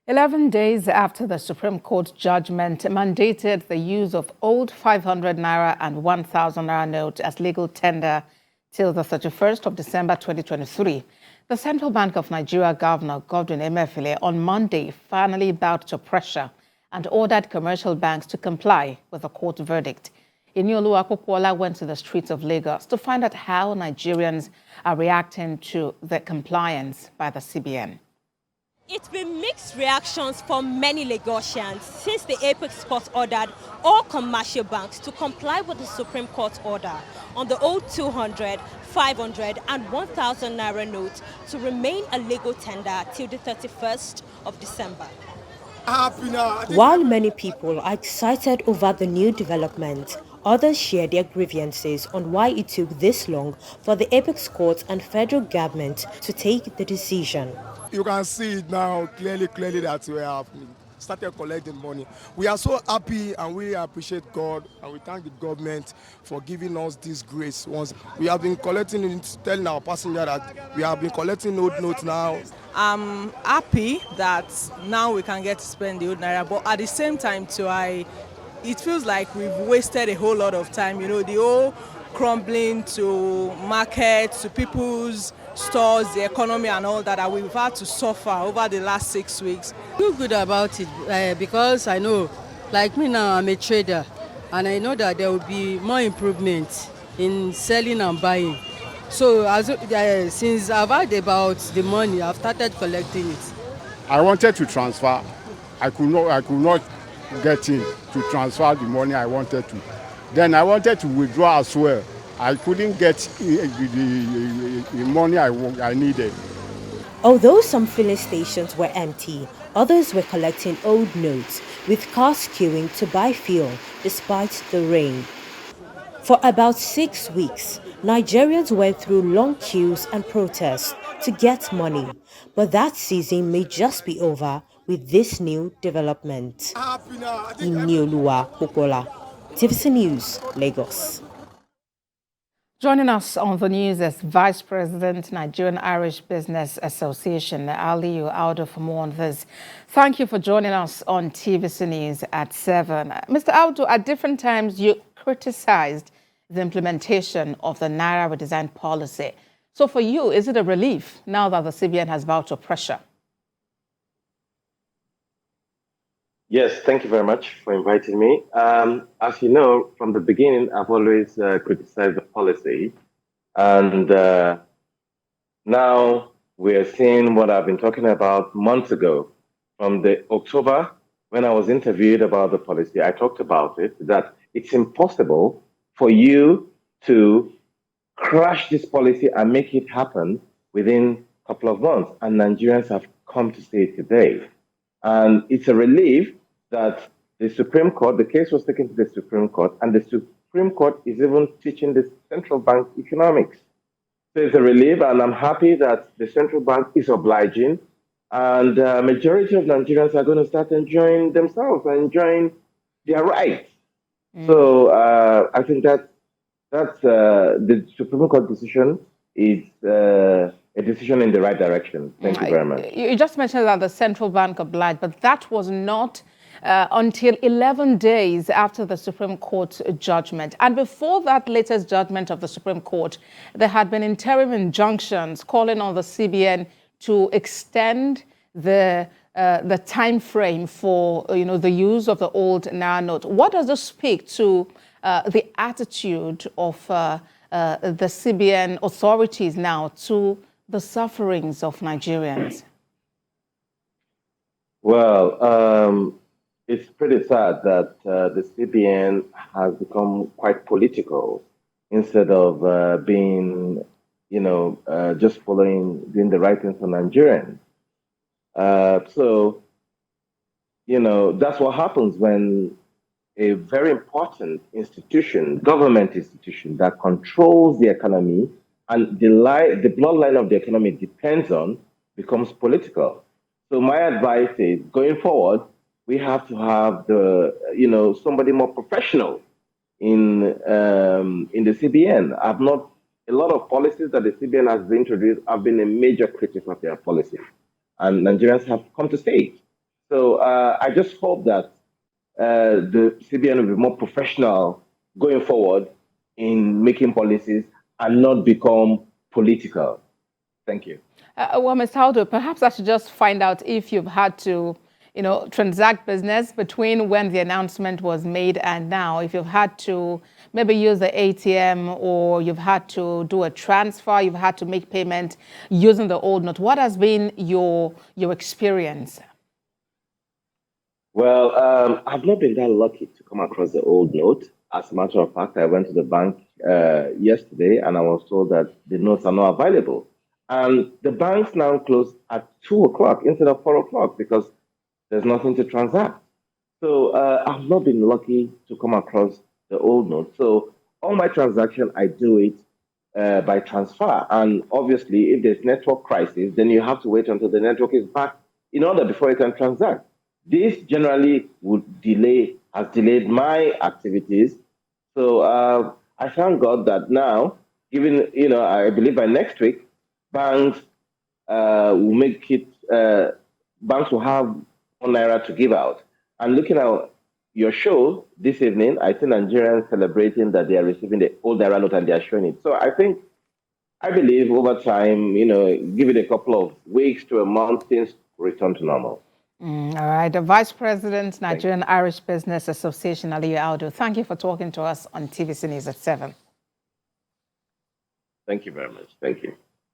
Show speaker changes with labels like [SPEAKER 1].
[SPEAKER 1] 11 days after the Supreme Court judgment mandated the use of old 500 Naira and 1,000 Naira notes as legal tender till the 31st of December 2023, the Central Bank of Nigeria Governor Godwin Emefiele on Monday finally bowed to pressure and ordered commercial banks to comply with the court verdict. Inioluwa went to the streets of Lagos to find out how Nigerians are reacting to the compliance by the CBN.
[SPEAKER 2] It's been mixed reactions from many Lagosians since the Apex Court ordered all commercial banks to comply with the Supreme Court order on the old 200, 500 and 1,000 Naira notes to remain a legal tender till the 31st of December.
[SPEAKER 3] While many people are excited over the new development, others share their grievances on why it took this long for the Apex Court and federal government to take the decision.
[SPEAKER 4] You can see it now clearly that we have started collecting money. We are so happy and we appreciate God and we thank the government for giving us this grace. Once we have been collecting it, telling our passenger that we have been collecting old notes now.
[SPEAKER 5] I'm happy that now we can get to spend the old Naira, but at the same time too, it feels like we've wasted a whole lot of time, the whole crumbling to markets, to people's stores, the economy and all that we've had to suffer over the last 6 weeks.
[SPEAKER 6] I feel good about it because I know, like me now, I'm a trader and I know that there will be more improvement in selling and buying. So since I've heard about the money, I've started collecting it.
[SPEAKER 7] I wanted to transfer. I could not get in to transfer the money I wanted to. Then I wanted to withdraw as well. I couldn't get the money I needed.
[SPEAKER 3] Although some filling stations were empty, others were collecting old notes, with cars queuing to buy fuel despite the rain. For about 6 weeks, Nigerians went through long queues and protests to get money, but that season may just be over with this new development. Inioluwa TVC News, Lagos.
[SPEAKER 1] Joining us on the news is Vice President, Nigerian Irish Business Association, Aliyu Audu, for more on this. Thank you for joining us on TVC News at 7. Mr. Audu, at different times you criticized the implementation of the Naira redesign policy. So for you, is it a relief now that the CBN has vowed to pressure?
[SPEAKER 8] Yes, thank you very much for inviting me. As you know, from the beginning, I've always criticized the policy. And now we're seeing what I've been talking about months ago. From the October, when I was interviewed about the policy, I talked about it, that it's impossible for you to crash this policy and make it happen within a couple of months. And Nigerians have come to see it today. And it's a relief that the Supreme Court, the case was taken to the Supreme Court, and the Supreme Court is even teaching the central bank economics. So it's a relief, and I'm happy that the central bank is obliging, and the majority of Nigerians are going to start enjoying themselves and enjoying their rights. So I think that the Supreme Court decision is a decision in the right direction. Thank you very much.
[SPEAKER 1] You just mentioned that the central bank obliged, but that was not until 11 days after the Supreme Court judgment. And before that latest judgment of the Supreme Court, there had been interim injunctions calling on the CBN to extend the time frame for the use of the old Naira note. What does this speak to the attitude of the CBN authorities now to the sufferings of Nigerians?
[SPEAKER 8] Well, it's pretty sad that the CBN has become quite political instead of being, just doing the right thing for Nigerians. So, that's what happens when a very important institution, government institution that controls the economy and the bloodline of the economy depends on, becomes political. So my advice is, going forward, we have to have somebody more professional in the CBN. A lot of policies that the CBN has introduced, I've been a major critic of their policy, and Nigerians have come to see it. So I just hope that the CBN will be more professional going forward in making policies and not become political. Thank you.
[SPEAKER 1] Well, Mr. Aldo, perhaps I should just find out if you've had to, transact business between when the announcement was made and now. If you've had to maybe use the ATM, or you've had to do a transfer, you've had to make payment using the old note. What has been your experience?
[SPEAKER 8] Well, I've not been that lucky to come across the old note. As a matter of fact, I went to the bank yesterday and I was told that the notes are not available. And the banks now close at 2 o'clock instead of 4 o'clock because there's nothing to transact. So I've not been lucky to come across the old note. So all my transaction, I do it by transfer. And obviously, if there's network crisis, then you have to wait until the network is back in order before you can transact. This generally has delayed my activities. So I thank God that now, given, I believe by next week, banks will make it, banks will have Naira to give out. And looking at your show this evening, I see Nigerians celebrating that they are receiving the old Naira note and they are showing it. So I believe over time, give it a couple of weeks to a month, things return to normal.
[SPEAKER 1] All right. The Vice President, Nigerian Irish Business Association, Aliyu Aldo, thank you for talking to us on TVC News at 7.
[SPEAKER 8] Thank you very much. Thank you.